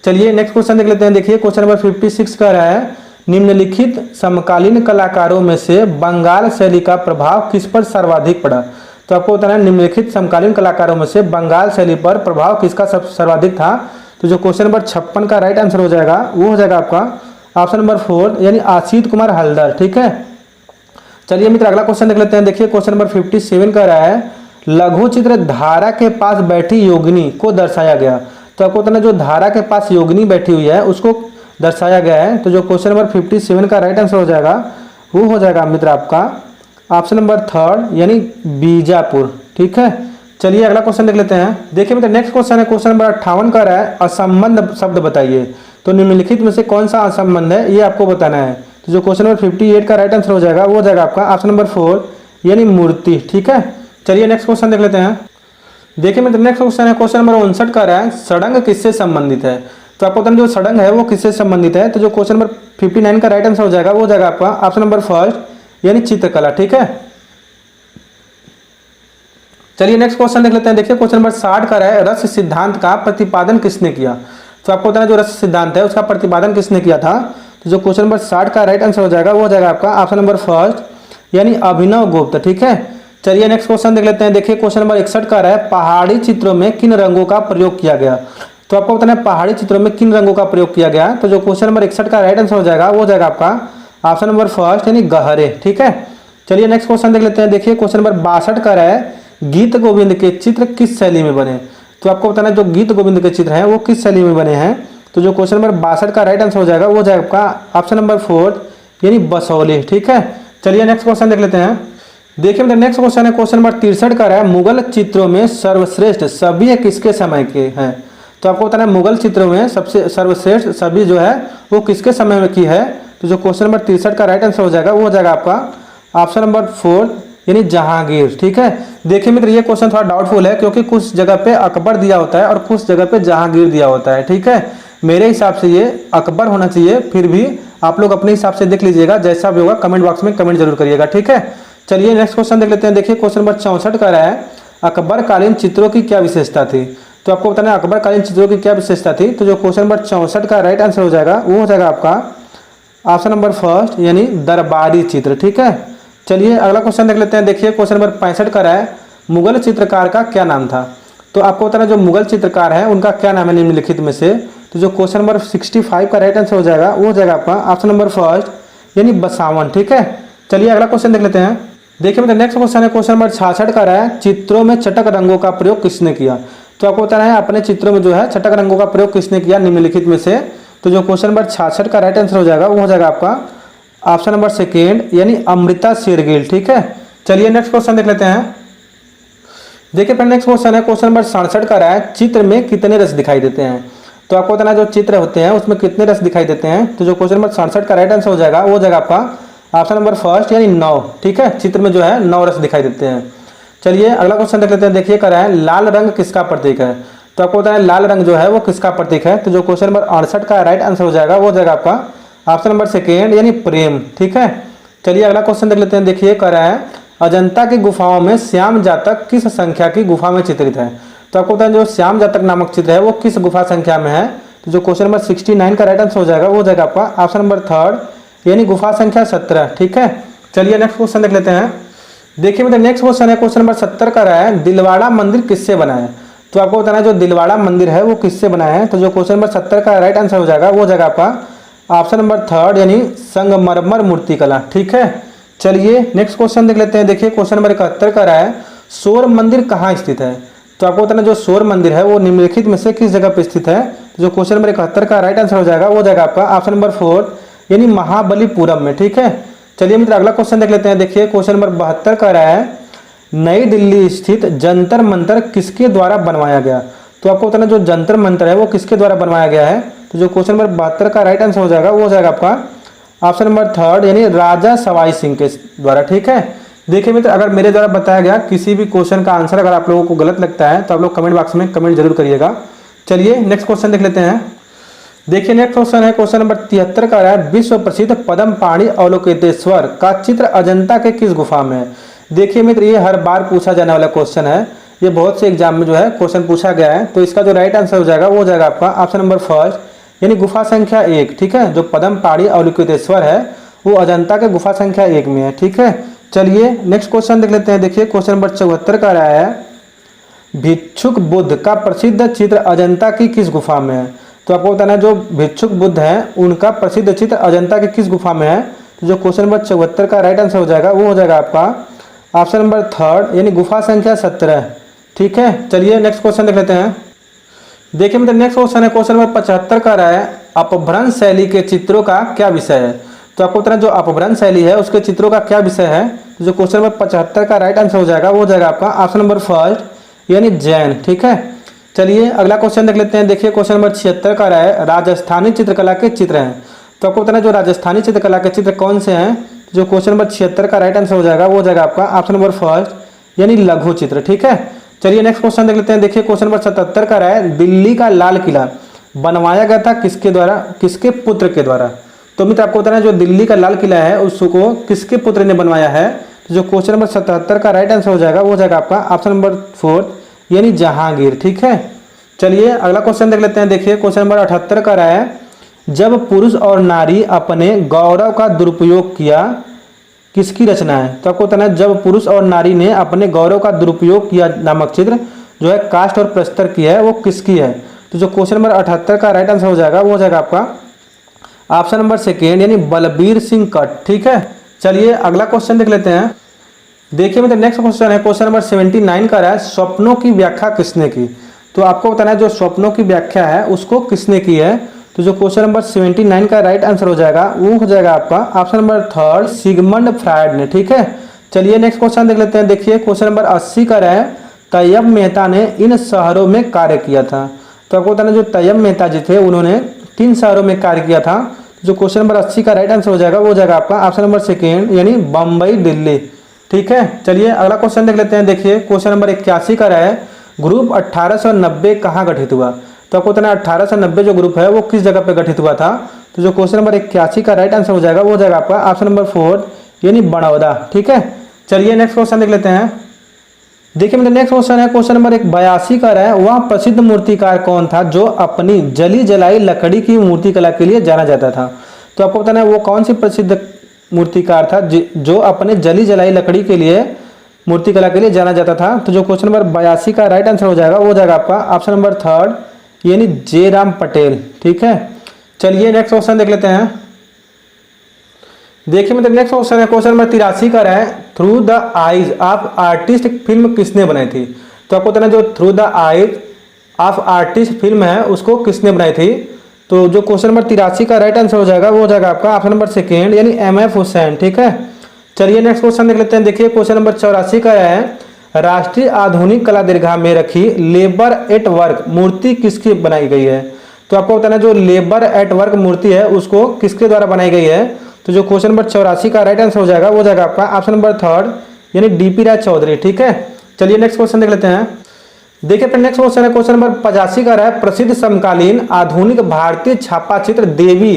चलिए नेक्स्ट क्वेश्चन देख लेते हैं। देखिए क्वेश्चन नंबर 56 का रहा है, निम्नलिखित समकालीन कलाकारों में से बंगाल शैली का प्रभाव किस पर सर्वाधिक पड़ा। तो आपको बताना है निम्नलिखित समकालीन कलाकारों में से बंगाल शैली पर प्रभाव किसका सर्वाधिक था। तो जो क्वेश्चन नंबर 56 का राइट आंसर हो जाएगा वो हो जाएगा आपका ऑप्शन नंबर 4 यानी आशीत कुमार हल्दर। ठीक है, चलिए मित्र अगला क्वेश्चन देख लेते हैं। देखिए क्वेश्चन नंबर 57 का रहा है, लघु चित्र धारा के पास बैठी योगिनी को दर्शाया गया। तो आपको बताना जो धारा के पास योगिनी बैठी हुई है उसको दर्शाया गया है। तो जो क्वेश्चन नंबर 57 का राइट आंसर हो जाएगा वो हो जाएगा मित्र आपका ऑप्शन नंबर 3 यानी बीजापुर। ठीक है, चलिए अगला क्वेश्चन देख लेते हैं। देखिए मित्र नेक्स्ट क्वेश्चन है क्वेश्चन नंबर 58 का रहा है, असंबंध शब्द बताइए। तो निम्नलिखित में से कौन सा असंबंध है ये आपको बताना है। तो जो क्वेश्चन नंबर 58 का राइट आंसर हो जाएगा वो हो जाएगा आपका ऑप्शन नंबर 4 यानी मूर्ति। ठीक है, चलिए नेक्स्ट क्वेश्चन देख लेते हैं। देखिए मित्र नेक्स्ट क्वेश्चन है क्वेश्चन नंबर 59 का रहा है, सड़ंग किससे संबंधित है। तो आपको बताना जो सड़ंग है वो किससे संबंधित है। तो जो क्वेश्चन नंबर 59 का राइट आंसर हो जाएगा वो हो जाएगा आपका ऑप्शन नंबर 1 यानी चित्रकला। ठीक है, चलिए नेक्स्ट क्वेश्चन देख लेते हैं। देखिए क्वेश्चन नंबर 60 का है, रस सिद्धांत का प्रतिपादन किसने किया। तो आपको बताना जो रस सिद्धांत है उसका प्रतिपादन किसने किया था। तो जो क्वेश्चन नंबर 60 का राइट आंसर हो जाएगा वो हो जाएगा आपका ऑप्शन नंबर 1 यानी अभिनव गुप्त। ठीक है, चलिए नेक्स्ट क्वेश्चन देख लेते हैं। देखिए क्वेश्चन नंबर 61 का है, पहाड़ी चित्रों में किन रंगों का प्रयोग किया गया। तो आपको बताना है पहाड़ी चित्रों में किन रंगों का प्रयोग किया गया। तो जो क्वेश्चन नंबर 61 का राइट आंसर हो जाएगा वो हो जाएगा आपका ऑप्शन नंबर 1 यानी गहरे। ठीक है, चलिए नेक्स्ट क्वेश्चन देख लेते हैं। देखिए क्वेश्चन नंबर 62 का है, गीत गोविंद के चित्र किस शैली में बने। तो आपको बताना है जो गीत गोविंद के चित्र हैं वो किस शैली में बने हैं। तो जो क्वेश्चन नंबर 62 का राइट आंसर हो जाएगा वो हो जाएगा आपका ऑप्शन नंबर 4 यानी बसौली। ठीक है, चलिए नेक्स्ट क्वेश्चन देख लेते हैं। देखिए मतलब नेक्स्ट क्वेश्चन है क्वेश्चन नंबर 63 का है, मुगल चित्रों में सर्वश्रेष्ठ सभी किसके समय के हैं। तो आपको बताना है मुगल चित्रों में सबसे सर्वश्रेष्ठ सभी जो है वो किसके समय में की है। तो जो क्वेश्चन नंबर 63 का राइट आंसर हो जाएगा वो हो जाएगा आपका ऑप्शन नंबर 4 यानी जहांगीर। ठीक है, देखिए मित्र ये क्वेश्चन थोड़ा डाउटफुल है क्योंकि कुछ जगह पे अकबर दिया होता है और कुछ जगह पे जहांगीर दिया होता है। ठीक है, मेरे हिसाब से ये अकबर होना चाहिए, फिर भी आप लोग अपने हिसाब से देख लीजिएगा, जैसा भी होगा कमेंट बॉक्स में कमेंट जरूर करिएगा। ठीक है, चलिए नेक्स्ट क्वेश्चन देख लेते हैं। देखिए क्वेश्चन नंबर 64 का रहा है, अकबर कालीन चित्रों की क्या विशेषता थी। तो आपको बताना है अकबर कालीन चित्रों की क्या विशेषता थी। तो जो क्वेश्चन नंबर 64 का राइट आंसर हो जाएगा वो हो जाएगा आपका ऑप्शन नंबर 1 यानी दरबारी चित्र। ठीक है, चलिए अगला क्वेश्चन देख लेते हैं। देखिए क्वेश्चन नंबर 65 का रहा है, मुगल चित्रकार का क्या नाम था। तो आपको बताना जो मुगल चित्रकार है उनका क्या नाम है निम्नलिखित में से। तो जो क्वेश्चन नंबर 65 का राइट आंसर हो जाएगा वो हो जाएगा आपका ऑप्शन नंबर 1 यानी बसावन। ठीक है, चलिए अगला क्वेश्चन देख लेते हैं। देखिए मतलब नेक्स्ट क्वेश्चन है क्वेश्चन नंबर 66 का रहा है, चित्रों में चटक रंगों का प्रयोग किसने किया। तो आपको बताना है अपने चित्रों में जो है चटक रंगों का प्रयोग किसने किया निम्नलिखित में से। तो जो क्वेश्चन नंबर 66 का राइट आंसर हो जाएगा वो हो जाएगा आपका ऑप्शन नंबर 2 यानी अमृता शेरगिल। ठीक है, चलिए नेक्स्ट क्वेश्चन देख लेते हैं। देखिए फिर नेक्स्ट क्वेश्चन है क्वेश्चन नंबर 67 का रहा है, चित्र में कितने रस दिखाई देते हैं। तो आपको बताना जो चित्र होते हैं उसमें कितने रस दिखाई देते हैं। तो जो क्वेश्चन नंबर 67 का राइट आंसर हो जाएगा वो हो जाएगा आपका ऑप्शन नंबर 1 यानी 9। ठीक है, चित्र में जो है 9 रस दिखाई देते हैं। चलिए अगला क्वेश्चन देख लेते हैं। देखिए कर रहा है, लाल रंग किसका प्रतीक है। तो आपको बताना है लाल रंग जो है वो किसका प्रतीक है। तो जो क्वेश्चन नंबर 68 का राइट आंसर हो जाएगा वो हो जाएगा आपका ऑप्शन नंबर 2 यानी प्रेम। ठीक है, चलिए अगला क्वेश्चन देख लेते हैं। देखिए कर रहा है, अजंता की गुफाओं में श्याम जातक किस संख्या की गुफा में चित्रित है। तो आपको बताएं जो श्याम जातक नामक चित्र है वो किस गुफा संख्या में है। तो जो क्वेश्चन नंबर 69 का राइट आंसर हो जाएगा वो हो जाएगा आपका ऑप्शन नंबर 3 यानी गुफा संख्या 17। ठीक है, चलिए नेक्स्ट क्वेश्चन देख लेते हैं। देखिए मतलब नेक्स्ट क्वेश्चन है क्वेश्चन नंबर 70 का रहा है, दिलवाड़ा मंदिर किससे बना है। तो आपको बताना है जो दिलवाड़ा मंदिर है वो किससे बना है। तो जो क्वेश्चन नंबर 70 का राइट आंसर हो जाएगा वो हो जाएगा आपका ऑप्शन नंबर 3 यानी संगमरमर मूर्तिकला। ठीक है, चलिए नेक्स्ट क्वेश्चन देख लेते हैं। देखिए क्वेश्चन नंबर 71 का रहा है, सौर मंदिर कहाँ स्थित है। तो आपको बताना जो सौर मंदिर है वो निम्नलिखित में से किस जगह पे स्थित है। तो जो क्वेश्चन नंबर 71 का राइट आंसर हो जाएगा वो हो जाएगा आपका ऑप्शन नंबर 4 यानी महाबलीपुरम में। ठीक है, चलिए मित्र अगला क्वेश्चन देख लेते हैं। देखिए क्वेश्चन नंबर 72 का रहा है, नई दिल्ली स्थित जंतर मंतर किसके द्वारा बनवाया गया? तो आपको बताना जो जंतर मंतर है वो किसके द्वारा बनवाया गया है? तो जो क्वेश्चन नंबर 72 का राइट आंसर हो जाएगा वो हो जाएगा आपका ऑप्शन नंबर थर्ड, यानी राजा सवाई सिंह के द्वारा। ठीक है, देखिए मित्र, अगर मेरे द्वारा बताया गया किसी भी क्वेश्चन का आंसर अगर आप लोगों को गलत लगता है तो आप लोग कमेंट बॉक्स में कमेंट जरूर करिएगा। चलिए नेक्स्ट क्वेश्चन देख लेते हैं। देखिए नेक्स्ट क्वेश्चन है क्वेश्चन नंबर 73 का है, विश्व प्रसिद्ध पद्म पाणी अवलोकितेश्वर का चित्र अजंता के किस गुफा में है? देखिए मित्र, ये हर बार पूछा जाने वाला क्वेश्चन है, ये बहुत से एग्जाम में जो है क्वेश्चन पूछा गया है। तो इसका जो राइट आंसर हो जाएगा वो हो जाएगा आपका ऑप्शन नंबर फर्स्ट, यानी गुफा संख्या 1। ठीक है, जो पद्म पाणी अवलोकितेश्वर है वो अजंता के गुफा संख्या 1 में है। ठीक है, चलिए नेक्स्ट क्वेश्चन देख लेते हैं। देखिए क्वेश्चन नंबर 74 का रहा है, भिक्षुक बुद्ध का प्रसिद्ध चित्र अजंता की किस गुफा में है? तो आपको बताना है जो भिक्षुक बुद्ध हैं उनका प्रसिद्ध चित्र अजंता की किस गुफा में है? तो जो क्वेश्चन नंबर 74 का राइट आंसर हो जाएगा वो हो जाएगा आपका ऑप्शन नंबर थर्ड, यानी गुफा संख्या 17। ठीक है, चलिए नेक्स्ट क्वेश्चन देख लेते हैं। देखिए मतलब नेक्स्ट क्वेश्चन है क्वेश्चन नंबर 75 का रहा है, अपभ्रंश शैली के चित्रों का क्या विषय है? तो आपको बताना जो अपभ्रंश शैली है उसके चित्रों का क्या विषय है? तो जो क्वेश्चन नंबर 75 का राइट आंसर हो जाएगा वो हो जाएगा आपका ऑप्शन नंबर फर्स्ट, यानी जैन। ठीक है, चलिए अगला क्वेश्चन देख लेते हैं। देखिए क्वेश्चन नंबर 76 का रहा है, राजस्थानी चित्रकला के चित्र हैं। तो आपको बताना जो राजस्थानी चित्रकला के चित्र कौन से हैं? जो क्वेश्चन नंबर 76 का राइट आंसर हो जाएगा वो हो जाएगा आपका ऑप्शन नंबर फर्स्ट, यानी लघु चित्र। ठीक है, चलिए नेक्स्ट क्वेश्चन देख लेते हैं। देखिए क्वेश्चन नंबर 77 का रहा है, दिल्ली का लाल किला बनवाया गया था किसके द्वारा, किसके पुत्र के द्वारा? तो मित्र आपको बताना जो दिल्ली का लाल किला है उसको किसके पुत्र ने बनवाया है? तो जो क्वेश्चन नंबर 77 का राइट आंसर हो जाएगा वो हो जाएगा आपका ऑप्शन नंबर फोर्थ, यानी जहांगीर। ठीक है, चलिए अगला क्वेश्चन देख लेते हैं। देखिए क्वेश्चन नंबर 78 का रहा है, जब पुरुष और नारी अपने गौरव का दुरुपयोग किया किसकी रचना है? तो आपको बताना है जब पुरुष और नारी ने अपने गौरव का दुरुपयोग किया नामक चित्र जो है काष्ठ और प्रस्तर की है वो किसकी है? तो जो क्वेश्चन नंबर 78 का राइट आंसर हो जाएगा वो हो जाएगा आपका ऑप्शन नंबर सेकेंड, यानी बलबीर सिंह कट। ठीक है, चलिए अगला क्वेश्चन देख लेते हैं। देखिए मतलब नेक्स्ट क्वेश्चन है क्वेश्चन नंबर 79 का रहा है, स्वप्नों की व्याख्या किसने की? तो आपको बताना है जो स्वप्नों की व्याख्या है उसको किसने की है? तो जो क्वेश्चन नंबर 79 का राइट आंसर हो जाएगा वो हो जाएगा आपका option number third, Sigmund Freud ने। ठीक है, चलिए नेक्स्ट क्वेश्चन देख लेते हैं। देखिए क्वेश्चन नंबर 80 का रहा है, तैयब मेहता ने इन शहरों में कार्य किया था। तो आपको बताना जो तैयब मेहता जी थे उन्होंने किन शहरों में कार्य किया था? जो क्वेश्चन नंबर 80 का राइट आंसर हो जाएगा वो हो जाएगा आपका ऑप्शन नंबर सेकेंड, यानी बम्बई दिल्ली। ठीक है, चलिए अगला क्वेश्चन देख लेते हैं। देखिए क्वेश्चन नंबर 81 का रहा है, ग्रुप 1890 कहाँ गठित हुआ? तो आपको बताना 1890 जो ग्रुप है वो किस जगह पे गठित हुआ था? तो जो क्वेश्चन नंबर 81 का राइट आंसर हो जाएगा वो हो जाएगा आपका ऑप्शन नंबर फोर्थ, यानी बड़ौदा। ठीक है, चलिए नेक्स्ट क्वेश्चन देख लेते हैं। देखिए मतलब नेक्स्ट क्वेश्चन है क्वेश्चन नंबर 82 का रहा है, वह प्रसिद्ध मूर्तिकार कौन था जो अपनी जली जलाई लकड़ी की मूर्ति कला के लिए जाना जाता था? तो आपको बताना है वो कौन सी प्रसिद्ध मूर्तिकार था जो अपने जली जलाई लकड़ी के लिए मूर्ति कला के लिए जाना जाता था? तो जो क्वेश्चन नंबर 82 का राइट आंसर हो जाएगा वो हो जाएगा आपका ऑप्शन नंबर थर्ड, यानी जयराम पटेल। ठीक है, चलिए नेक्स्ट क्वेश्चन देख लेते हैं। देखिए मतलब नेक्स्ट क्वेश्चन है क्वेश्चन नंबर 83 का रहा है, through the eyes of artist film किसने बनाई थी? तो आपको बताना जो through the eyes of artist film है उसको किसने बनाई थी? तो जो क्वेश्चन नंबर 83 का राइट आंसर हो जाएगा वो हो जाएगा आपका ऑप्शन नंबर सेकेंड, यानी MF हुसैन। ठीक है, चलिए नेक्स्ट क्वेश्चन देख लेते हैं। देखिए क्वेश्चन नंबर 84 का है, राष्ट्रीय आधुनिक कला दीर्घा में रखी लेबर एट वर्क मूर्ति किसकी बनाई गई है? तो आपको बताना जो लेबर एट वर्क मूर्ति है उसको किसके द्वारा बनाई गई है? तो जो क्वेश्चन नंबर 84 का राइट आंसर हो जाएगा वो हो जाएगा आपका ऑप्शन नंबर थर्ड, यानी DP राज चौधरी। ठीक है, चलिए नेक्स्ट क्वेश्चन देख लेते हैं। देखिए फिर नेक्स्ट क्वेश्चन है क्वेश्चन नंबर 85 का रहा है, प्रसिद्ध समकालीन आधुनिक भारतीय छापा चित्र देवी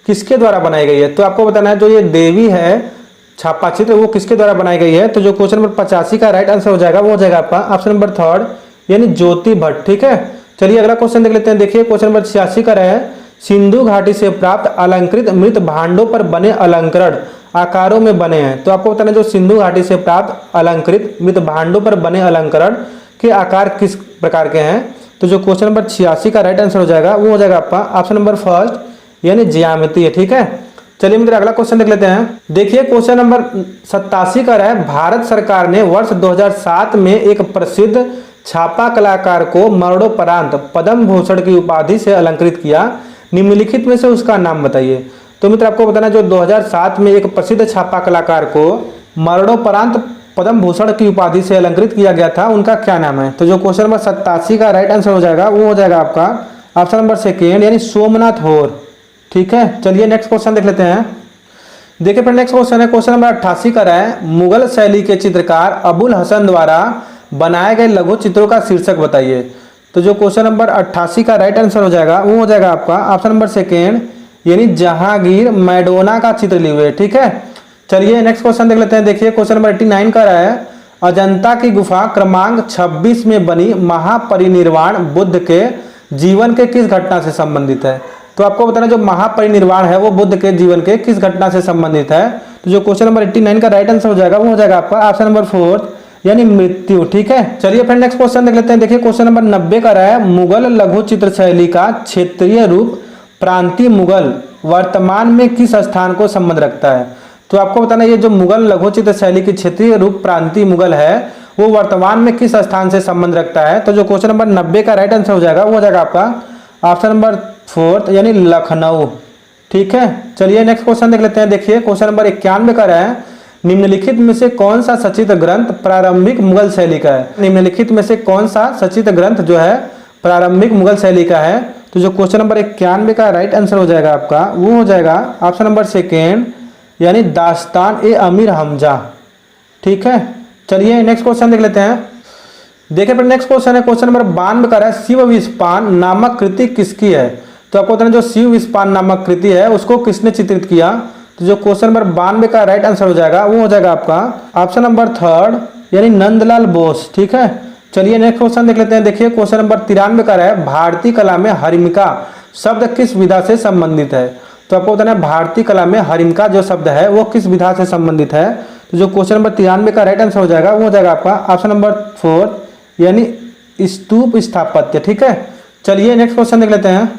किसके द्वारा बनाई गई है? तो आपको बताना है जो ये देवी है छापा चित्र वो किसके द्वारा बनाई गई है? तो जो क्वेश्चन नंबर 85 का राइट आंसर हो जाएगा वो हो जाएगा आपका ऑप्शन नंबर थर्ड, यानी ज्योति भट्ट। ठीक है, चलिए अगला क्वेश्चन देख लेते हैं। देखिए क्वेश्चन नंबर 86 का है, सिंधु घाटी से प्राप्त अलंकृत मृत भांडों पर बने अलंकरण आकारों में बने हैं। तो आपको बताना जो सिंधु घाटी से प्राप्त अलंकृत मृत भांडों पर बने अलंकरण के आकार किस प्रकार के हैं? तो जो क्वेश्चन नंबर 86 का राइट आंसर हो जाएगा वो हो जाएगा आपका ऑप्शन नंबर फर्स्ट, यानी ज्यामितीय। ठीक है, चलिए मित्र अगला क्वेश्चन देख लेते हैं। देखिए क्वेश्चन नंबर 87 का है, भारत सरकार ने वर्ष 2007 में एक प्रसिद्ध छापा कलाकार को मरणोपरांत पद्म भूषण की उपाधि से अलंकृत किया, निम्नलिखित में से उसका नाम बताइए। तो मित्र आपको बताना जो 2007 में एक प्रसिद्ध छापा कलाकार को मरणोपरांत पद्म भूषण की उपाधि से अलंकृत किया गया था, उनका क्या नाम है? तो जो क्वेश्चन नंबर 87 का राइट आंसर हो जाएगा वो हो जाएगा आपका ऑप्शन नंबर सेकेंड यानी सोमनाथ होर। ठीक है, चलिए नेक्स्ट क्वेश्चन देख लेते हैं। देखिए फिर नेक्स्ट क्वेश्चन है, क्वेश्चन नंबर 88 का है, मुगल शैली के चित्रकार अबुल हसन द्वारा बनाए गए लघु चित्रों का शीर्षक बताइए। तो जो क्वेश्चन नंबर 88 का राइट आंसर हो जाएगा वो हो जाएगा आपका ऑप्शन नंबर सेकेंड यानी जहांगीर मैडोना का चित्र लिए हुए। ठीक है, चलिए नेक्स्ट क्वेश्चन देख लेते हैं। देखिए क्वेश्चन नंबर 89 का है, अजंता की गुफा क्रमांक 26 में बनी महापरिनिर्वाण बुद्ध के जीवन के किस घटना से संबंधित है? तो आपको बताना जो महापरिनिर्वाण है वो बुद्ध के जीवन के किस घटना से संबंधित है? तो जो क्वेश्चन नंबर 89 का राइट आंसर हो जाएगा वो हो जाएगा आपका ऑप्शन नंबर फोर्थ यानी मृत्यु। ठीक है, चलिए फिर नेक्स्ट क्वेश्चन देख लेते हैं। देखिए क्वेश्चन नंबर 90 का है, मुगल लघु चित्र शैली का क्षेत्रीय रूप प्रांतीय मुगल वर्तमान में किस स्थान को संबंध रखता है? तो आपको बताना ये जो मुगल लघु चित्र शैली की क्षेत्रीय रूप प्रांतीय मुगल है वो वर्तमान में किस स्थान से संबंध रखता है? तो जो क्वेश्चन नंबर 90 का राइट आंसर हो जाएगा वो हो जाएगा आपका ऑप्शन नंबर फोर्थ यानी लखनऊ। ठीक है, चलिए नेक्स्ट क्वेश्चन देख लेते हैं। देखिए क्वेश्चन नंबर 91 का है, निम्नलिखित में से कौन सा सचित्र ग्रंथ प्रारंभिक मुगल शैली का है? निम्नलिखित में से कौन सा सचित्र ग्रंथ जो है प्रारंभिक मुगल शैली का है? तो जो क्वेश्चन नंबर 91 का राइट आंसर हो जाएगा आपका वो हो जाएगा ऑप्शन नंबर सेकेंड यानी दास्तान ए अमीर हमजा। ठीक है, चलिए नेक्स्ट क्वेश्चन देख लेते हैं। देखिए फिर नेक्स्ट क्वेश्चन है, क्वेश्चन नंबर 92 का है, शिव विस्पान नामक कृति किसकी है? तो आपको बताना जो शिव विस्पान नामक कृति है उसको किसने चित्रित किया? तो जो क्वेश्चन नंबर 92 का राइट आंसर हो जाएगा वो हो जाएगा आपका ऑप्शन नंबर थर्ड यानी नंदलाल बोस। ठीक है, चलिए नेक्स्ट क्वेश्चन देख लेते हैं। देखिए क्वेश्चन नंबर 93 का है, भारतीय कला में हरिमिका शब्द किस विधा से संबंधित है? तो आपको बताना है भारतीय कला में हरिमिका जो शब्द है वो किस विधा से संबंधित है? तो जो क्वेश्चन नंबर 93 का राइट आंसर हो जाएगा वो हो जाएगा आपका ऑप्शन नंबर फोर्थ यानी स्तूप स्थापत्य। ठीक है, चलिए नेक्स्ट क्वेश्चन देख लेते हैं।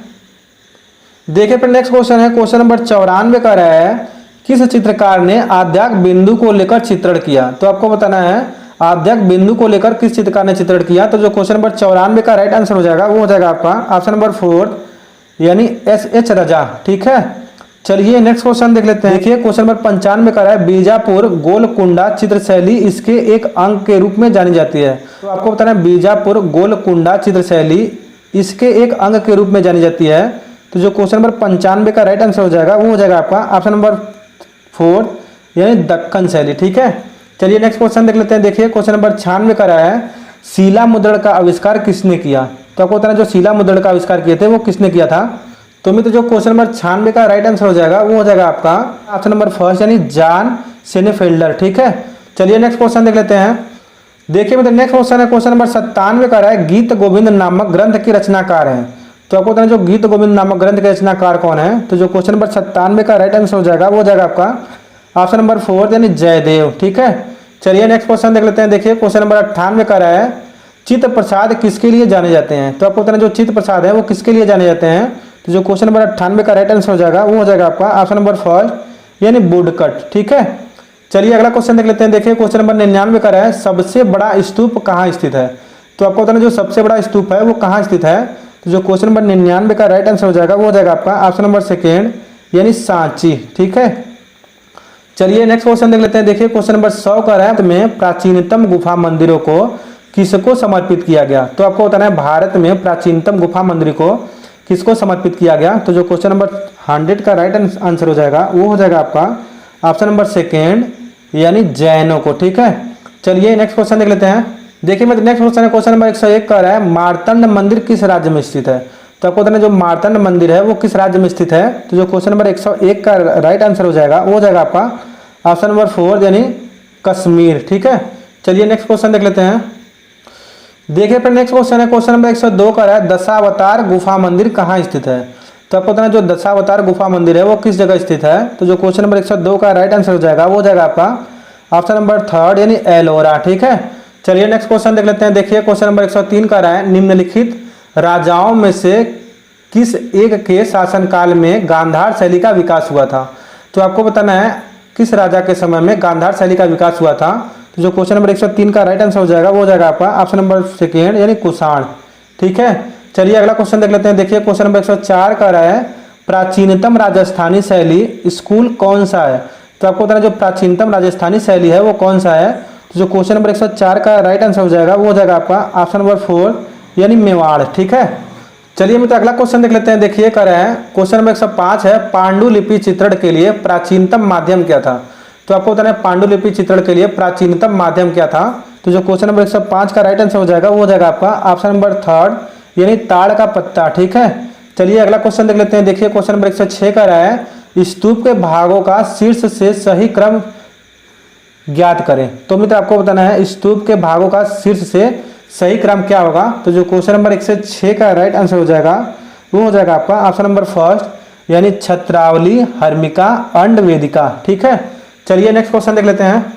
देखिए फिर नेक्स्ट क्वेश्चन है, क्वेश्चन नंबर 94 का है, किस चित्रकार ने आद्याक बिंदु को लेकर चित्रण किया? तो आपको बताना है आद्याक बिंदु को लेकर किस चित्रकार ने चित्रण किया? तो जो क्वेश्चन नंबर 94 का राइट आंसर हो जाएगा वो हो जाएगा आपका ऑप्शन नंबर फोर्थ यानी SH रजा। ठीक है, चलिए नेक्स्ट क्वेश्चन देख लेते हैं। देखिए क्वेश्चन नंबर 95 का है, बीजापुर गोलकुंडा चित्र शैली इसके एक अंग के रूप में जानी जाती है। तो आपको बताना है बीजापुर गोलकुंडा चित्र शैली इसके एक अंग के रूप में जानी जाती है। तो जो क्वेश्चन नंबर 95 का राइट आंसर हो जाएगा वो हो जाएगा आपका ऑप्शन नंबर फोर्थ यानी दक्कन शैली। ठीक है, चलिए नेक्स्ट क्वेश्चन देख लेते हैं। देखिए क्वेश्चन नंबर 96 का है, शिला मुद्रण का आविष्कार किसने किया? तो आपको बताना जो शिला मुद्रण का आविष्कार किए थे वो किसने किया था? तो मित्र जो क्वेश्चन नंबर 96 का राइट आंसर हो जाएगा वो हो जाएगा आपका ऑप्शन नंबर फर्स्ट यानी जॉन सेनेफेल्डर। ठीक है, चलिए नेक्स्ट क्वेश्चन देख लेते हैं। देखिए मित्र नेक्स्ट क्वेश्चन है, क्वेश्चन नंबर 97 का है, गीत गोविंद नामक ग्रंथ के रचनाकार हैं। तो आपको बताना जो गीत गोविंद नामक ग्रंथ के रचनाकार कौन है? तो जो क्वेश्चन नंबर 97 का राइट आंसर हो जाएगा वो हो जाएगा आपका ऑप्शन नंबर फोर्थ यानी जयदेव। ठीक है, चलिए नेक्स्ट क्वेश्चन देख लेते हैं। देखिए क्वेश्चन नंबर 98 का है, चित्त प्रसाद किसके लिए जाने जाते हैं? तो आपको बताना जो चित्त प्रसाद है वो किसके लिए जाने जाते हैं? तो जो क्वेश्चन नंबर 98 का राइट आंसर हो जाएगा वो हो जाएगा आपका ऑप्शन नंबर फर्स्ट यानी वुडकट। ठीक है, चलिए अगला क्वेश्चन देख लेते हैं। देखिए क्वेश्चन नंबर 99 का है, सबसे बड़ा स्तूप कहाँ स्थित है? तो आपको बताना जो सबसे बड़ा स्तूप है वो कहाँ स्थित है? तो जो क्वेश्चन नंबर 99 का राइट आंसर हो जाएगा वो हो जाएगा आपका ऑप्शन नंबर सेकेंड यानी सांची। ठीक है, चलिए नेक्स्ट क्वेश्चन देख लेते हैं। देखिए क्वेश्चन नंबर 100 का है, में प्राचीनतम गुफा मंदिरों को किसको समर्पित किया गया? तो आपको बताना है भारत में प्राचीनतम गुफा मंदिर को किसको समर्पित किया गया? तो जो क्वेश्चन नंबर 100 का राइट आंसर हो जाएगा वो हो जाएगा आपका ऑप्शन नंबर सेकेंड यानी जैनों को। ठीक है, चलिए नेक्स्ट क्वेश्चन देख लेते हैं। देखिए मैं नेक्स्ट क्वेश्चन है, क्वेश्चन नंबर 101 का है, मार्तंड मंदिर किस राज्य में स्थित है? तो आपको बताना जो मार्तंड मंदिर है वो किस राज्य में स्थित है? तो जो क्वेश्चन नंबर 101 का राइट आंसर हो जाएगा वो हो जाएगा आपका ऑप्शन नंबर फोर्थ यानी कश्मीर। ठीक है, चलिए नेक्स्ट क्वेश्चन देख लेते हैं। देखिए फिर नेक्स्ट क्वेश्चन है, क्वेश्चन नंबर 102 का है, दशावतार गुफा मंदिर कहाँ स्थित है? तो आपको बताना जो दशावतार गुफा मंदिर है वो किस जगह स्थित है? तो जो क्वेश्चन नंबर 102 का राइट आंसर हो जाएगा वो हो जाएगा आपका ऑप्शन नंबर थर्ड यानी एलोरा। ठीक है, चलिए नेक्स्ट क्वेश्चन देख लेते हैं। देखिए क्वेश्चन नंबर 103 का है, निम्नलिखित राजाओं में से किस एक के शासनकाल में गांधार शैली का विकास हुआ था? तो आपको बताना है किस राजा के समय में गांधार शैली का विकास हुआ था? तो जो क्वेश्चन नंबर 103 का राइट आंसर हो जाएगा वो हो जाएगा आपका ऑप्शन नंबर सेकेंड यानी कुषाण। ठीक है, चलिए अगला क्वेश्चन देख लेते हैं। देखिए क्वेश्चन नंबर 104 का है, प्राचीनतम राजस्थानी शैली स्कूल कौन सा है? तो आपको बताना जो प्राचीनतम राजस्थानी शैली है वो कौन सा है? तो जो क्वेश्चन नंबर 104 का राइट आंसर हो जाएगा वो हो जाएगा आपका ऑप्शन नंबर 4 यानी मेवाड़। ठीक है, चलिए मित्र अगला क्वेश्चन देख लेते हैं। देखिए कर रहे हैं क्वेश्चन नंबर 105 है, पांडुलिपि चित्रण के लिए प्राचीनतम माध्यम क्या था। तो आपको बताना है पांडुलिपि चित्रण के लिए प्राचीनतम माध्यम क्या था। तो जो क्वेश्चन नंबर 105 का राइट आंसर हो जाएगा वो हो जाएगा आपका ऑप्शन नंबर 3 यानी ताड़ का पत्ता। ठीक है, चलिए अगला क्वेश्चन देख लेते हैं। देखिए क्वेश्चन नंबर 106 का रहा है, स्तूप के भागों का शीर्ष से सही क्रम ज्ञात करें। तो मित्र आपको बताना है स्तूप के भागों का शीर्ष से सही क्रम क्या होगा। तो जो क्वेश्चन नंबर 106 का राइट आंसर हो जाएगा वो हो जाएगा आपका ऑप्शन नंबर 1 यानी छत्रावली, हर्मिका, अंड, वेदिका। ठीक है, चलिए नेक्स्ट क्वेश्चन देख लेते हैं।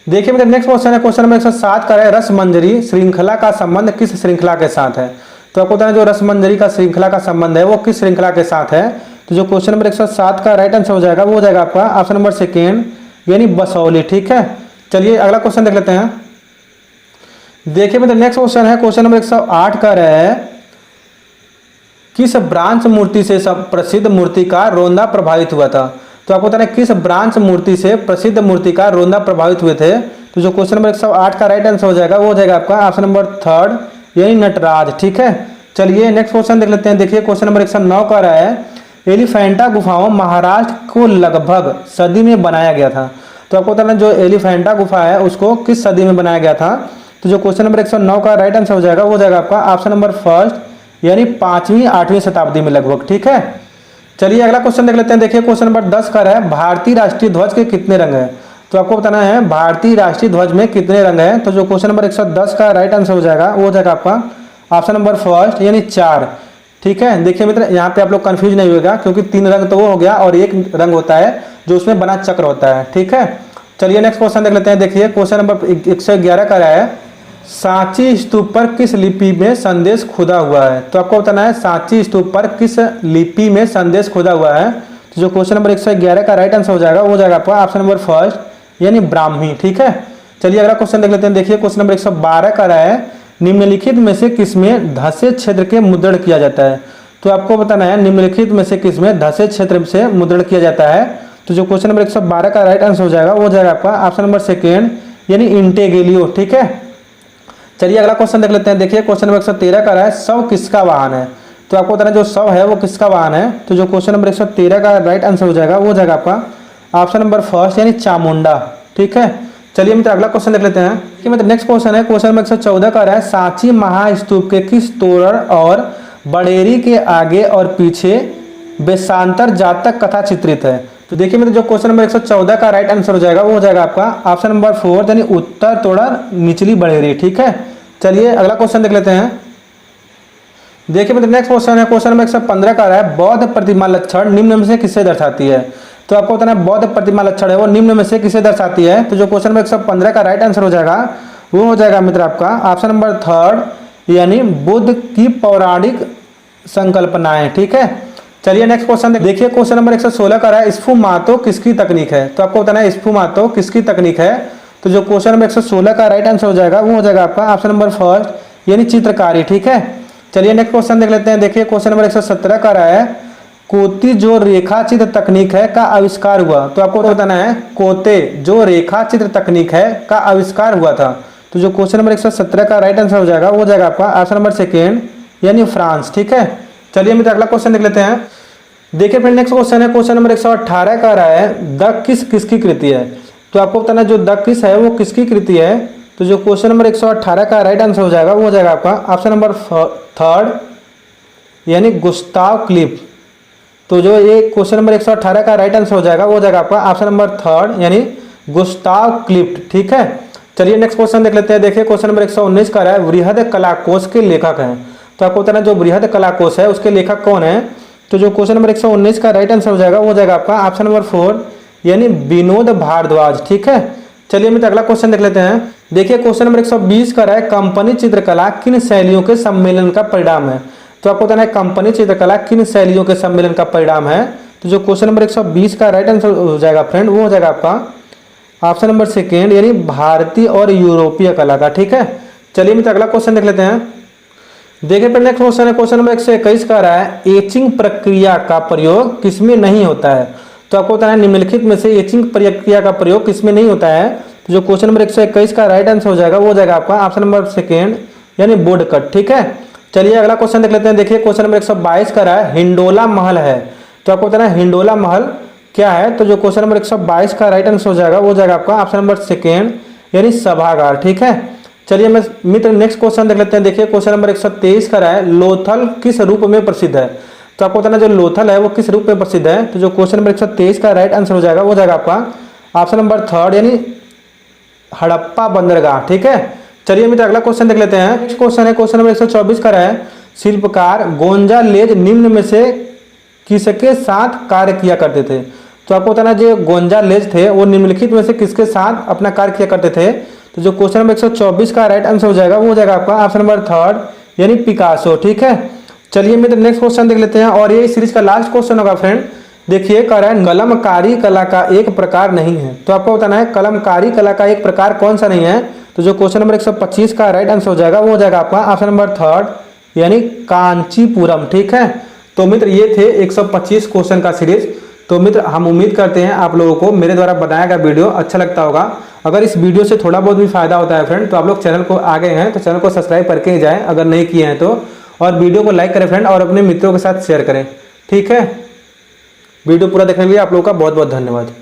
देखिए मित्र नेक्स्ट क्वेश्चन है क्वेश्चन नंबर 107 का है, रसमंजरी श्रृंखला का संबंध किस श्रृंखला के साथ है। तो आपको बताना जो रसमंजरी का श्रृंखला का संबंध है वो किस श्रृंखला के साथ है। तो जो क्वेश्चन नंबर 107 का राइट आंसर हो जाएगा वो हो जाएगा आपका ऑप्शन नंबर 2 यानी बसौली। ठीक है, चलिए अगला क्वेश्चन देख लेते हैं। देखिए मित्र नेक्स्ट क्वेश्चन है क्वेश्चन नंबर 108 का है, किस ब्रांच मूर्ति से सब प्रसिद्ध मूर्तिकार रोंदा प्रभावित हुआ था। तो आपको बताना है किस ब्रांच मूर्ति से प्रसिद्ध मूर्तिकार रोंदा प्रभावित हुए थे। तो जो क्वेश्चन नंबर 108 का राइट आंसर हो जाएगा वो हो जाएगा आपका ऑप्शन नंबर 3 यानी नटराज। ठीक है, चलिए नेक्स्ट क्वेश्चन देख लेते हैं। देखिए क्वेश्चन नंबर 109 का रहा है, एलिफेंटा गुफाओं महाराष्ट्र को लगभग सदी में बनाया गया था। तो आपको बताना जो एलिफेंटा गुफा है उसको किस सदी में बनाया गया था। तो जो क्वेश्चन नंबर 109 का राइट आंसर हो जाएगा वो हो जाएगा आपका ऑप्शन नंबर 1 यानी 5वीं-8वीं शताब्दी में लगभग। ठीक है, चलिए अगला क्वेश्चन देख लेते हैं। देखिए क्वेश्चन नंबर 10 का है, भारतीय राष्ट्रीय ध्वज के कितने रंग है। तो आपको बताना है भारतीय राष्ट्रीय ध्वज में कितने रंग है। तो जो क्वेश्चन नंबर 110 का राइट आंसर हो जाएगा वो हो जाएगा आपका ऑप्शन नंबर 1 यानी 4। ठीक है, देखिए मित्र यहाँ पे आप लोग कंफ्यूज नहीं होगा क्योंकि 3 रंग तो वो हो गया और एक रंग होता है जो उसमें बना चक्र होता है। ठीक है, चलिए नेक्स्ट क्वेश्चन देख लेते हैं। देखिए क्वेश्चन नंबर 111 का रहा है, सांची स्तूप पर किस लिपि में संदेश खुदा हुआ है। तो आपको बताना है सांची स्तूप पर किस लिपि में संदेश खुदा हुआ है। तो जो क्वेश्चन नंबर 111 का राइट आंसर हो जाएगा वो हो जाएगा आपका ऑप्शन नंबर 1 यानी ब्राह्मी। ठीक है, चलिए अगला क्वेश्चन देख लेते हैं। देखिए क्वेश्चन नंबर 112 का रहा है, निम्नलिखित में से किसमें धसे क्षेत्र के मुद्रण किया जाता है। तो आपको बताना है निम्नलिखित में से किसमें धसे क्षेत्र से मुद्रण किया जाता है। तो जो क्वेश्चन नंबर 112 का राइट आंसर हो जाएगा वो हो जाएगा आपका ऑप्शन नंबर 2 यानी इंटेगेलियो। ठीक है, चलिए अगला क्वेश्चन देख लेते हैं। देखिए क्वेश्चन नंबर 113 का रहा है, शव किसका वाहन है। तो आपको बताना जो शव है वो किसका वाहन है। तो जो क्वेश्चन नंबर 113 का राइट आंसर हो जाएगा वो हो जाएगा आपका ऑप्शन नंबर 1 यानी चामुंडा। ठीक है, चलिए मित्र अगला क्वेश्चन देख लेते हैं कि मतलब नेक्स्ट क्वेश्चन है क्वेश्चन नंबर 114 का रहा है, सांची महास्तूप के किस तोरण और बड़ेरी के आगे और पीछे वेशांतर जातक कथा चित्रित है। तो देखिए मित्र जो क्वेश्चन नंबर 114 का राइट आंसर हो जाएगा वो हो जाएगा आपका ऑप्शन नंबर 4 यानी उत्तर तोरण निचली बड़ेरी। ठीक है, चलिए अगला क्वेश्चन देख लेते हैं। देखिए मित्र नेक्स्ट क्वेश्चन है क्वेश्चन नंबर 115 का रहा है, बौद्ध प्रतिमा लक्षण निम्न में से किसे दर्शाती है। तो आपको बताना है बौद्ध प्रतिमा लक्षण है वो निम्न में से किसे दर्शाती है। तो जो क्वेश्चन नंबर 115 का राइट आंसर हो जाएगा वो हो जाएगा मित्र आपका ऑप्शन नंबर 3 यानी बुद्ध की पौराणिक संकल्पनाएं। ठीक है, चलिए नेक्स्ट क्वेश्चन देखिए क्वेश्चन नंबर 116 का रहा है, स्फुमातो किसकी तकनीक है। तो आपको बताना है स्फुमातो किसकी तकनीक है। तो जो क्वेश्चन नंबर 116 का राइट आंसर हो जाएगा वो हो जाएगा आपका ऑप्शन नंबर 1 यानी चित्रकारी। ठीक है, चलिए नेक्स्ट क्वेश्चन देख लेते हैं। देखिए क्वेश्चन नंबर 117 का रहा है, कोती जो रेखा चित्र तकनीक है का आविष्कार हुआ। तो आपको बताना है कोते जो रेखा चित्र तकनीक है का आविष्कार हुआ था। तो जो क्वेश्चन नंबर 117 का राइट आंसर हो जाएगा वो हो जाएगा आपका ऑप्शन नंबर 2 यानी फ्रांस। ठीक है, चलिए मित्र अगला क्वेश्चन देख लेते हैं। देखिए फिर नेक्स्ट क्वेश्चन है क्वेश्चन नंबर 118 का रहा है, द किस किसकी कृति है। तो आपको बताना जो द किस है वो किसकी कृति है। तो जो क्वेश्चन नंबर 118 का राइट आंसर हो जाएगा वो हो जाएगा आपका ऑप्शन नंबर 3 यानी गुस्ताव क्लिफ्ट। तो जो ये क्वेश्चन नंबर 118 का राइट आंसर हो जाएगा वो हो जाएगा आपका ऑप्शन नंबर 3 यानी गुस्ताव क्लिफ्ट। ठीक है, चलिए नेक्स्ट क्वेश्चन देख लेते हैं। देखिए क्वेश्चन नंबर 119 का रहा है, बृहद कलाकोश के लेखक हैं। तो आपको बताना जो बृहद कलाकोश है उसके लेखक कौन है। तो जो क्वेश्चन नंबर 119 का राइट आंसर हो जाएगा वो हो जाएगा आपका ऑप्शन नंबर 4 यानी विनोद भारद्वाज। ठीक है, चलिए मित्र अगला क्वेश्चन देख लेते हैं। देखिए क्वेश्चन नंबर 120 का रहा है, कंपनी चित्रकला किन शैलियों के सम्मेलन का परिणाम है। तो आपको बताना है कंपनी चित्रकला किन शैलियों के सम्मेलन का परिणाम है। तो जो क्वेश्चन नंबर 120 का राइट आंसर हो जाएगा फ्रेंड वो हो जाएगा आपका ऑप्शन नंबर 2 यानी भारतीय और यूरोपीय कला का। ठीक है, चलिए मित्र अगला क्वेश्चन देख लेते हैं। देखिए फिर नेक्स्ट क्वेश्चन है क्वेश्चन नंबर 121 का रहा है, एचिंग प्रक्रिया का प्रयोग किसमें नहीं होता है। तो आपको बताना है निम्नलिखित में से एचिंग प्रक्रिया का प्रयोग किसमें नहीं होता है। तो जो क्वेश्चन नंबर 121 का राइट आंसर हो जाएगा वो हो जाएगा आपका ऑप्शन नंबर सेकेंड यानी बोर्ड कट। ठीक है, चलिए अगला क्वेश्चन देख लेते हैं। देखिए क्वेश्चन नंबर 122 का रहा है हिंडोला महल है, तो आपको बताना है हिंडोला महल क्या है। तो जो क्वेश्चन नंबर 122 का राइट आंसर हो जाएगा वो हो जाएगा आपका ऑप्शन नंबर सेकेंड यानी सभागार। ठीक है, चलिए मैं मित्र नेक्स्ट क्वेश्चन देख लेते हैं। देखिए क्वेश्चन नंबर 123 का रहा है लोथल किस रूप में प्रसिद्ध है। तो आपको बताना जो लोथल है वो किस रूप में प्रसिद्ध है। तो जो क्वेश्चन नंबर 123 का राइट आंसर हो जाएगा वो हो जाएगा आपका ऑप्शन नंबर थर्ड यानी हड़प्पा बंदरगाह। ठीक है, चलिए मित्र अगला क्वेश्चन देख लेते हैं। नेक्स्ट क्वेश्चन है क्वेश्चन नंबर 124 का है शिल्पकार गोंजालेज निम्न में से किसके साथ कार्य किया करते थे। तो आपको बताना जो गोंजालेज थे वो निम्नलिखित में से किसके साथ अपना कार्य किया करते थे। तो जो क्वेश्चन नंबर 124 का राइट आंसर हो जाएगा वो हो जाएगा आपका ऑप्शन नंबर थर्ड यानी पिकासो। ठीक है, चलिए मित्र नेक्स्ट क्वेश्चन देख लेते हैं और ये सीरीज का लास्ट क्वेश्चन होगा फ्रेंड। देखिए कह रहा है कलमकारी कला का एक प्रकार नहीं है। तो आपको बताना है कलमकारी कला का एक प्रकार कौन सा नहीं है। तो जो क्वेश्चन नंबर 125 का राइट आंसर हो जाएगा वो हो जाएगा आपका ऑप्शन नंबर थर्ड यानी कांचीपुरम। ठीक है, तो मित्र ये थे 125 क्वेश्चन का सीरीज। तो मित्र हम उम्मीद करते हैं आप लोगों को मेरे द्वारा बनाया गया वीडियो अच्छा लगता होगा। अगर इस वीडियो से थोड़ा बहुत भी फायदा होता है फ्रेंड तो आप लोग चैनल को आ गए हैं तो चैनल को सब्सक्राइब करके ही जाएं अगर नहीं किए हैं तो, और वीडियो को लाइक करें फ्रेंड और अपने मित्रों के साथ शेयर करें। ठीक है, वीडियो पूरा देखने के लिए आप लोगों का बहुत बहुत धन्यवाद।